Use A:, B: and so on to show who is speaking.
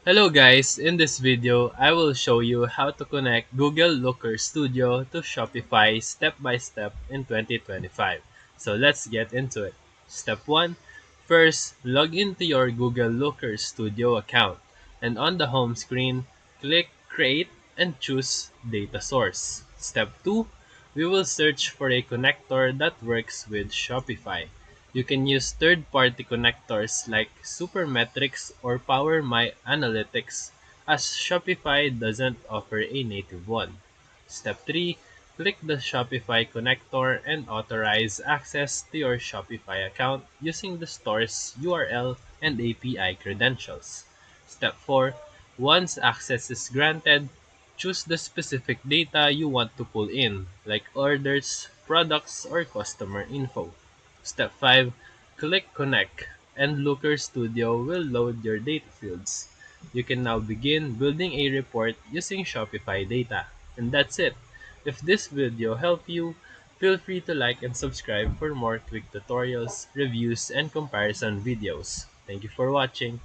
A: Hello guys, in this video, I will show you how to connect Google Looker Studio to Shopify step by step in 2025. So let's get into it. Step 1. First, log into your Google Looker Studio account and on the home screen, click Create and choose Data Source. Step 2. We will search for a connector that works with Shopify. You can use third-party connectors like Supermetrics or Power My Analytics, as Shopify doesn't offer a native one. Step 3. Click the Shopify connector and authorize access to your Shopify account using the store's URL and API credentials. Step 4. Once access is granted, choose the specific data you want to pull in, like orders, products, or customer info. Step 5. Click Connect, and Looker Studio will load your data fields. You can now begin building a report using Shopify data. And that's it. If this video helped you, feel free to like and subscribe for more quick tutorials, reviews, and comparison videos. Thank you for watching.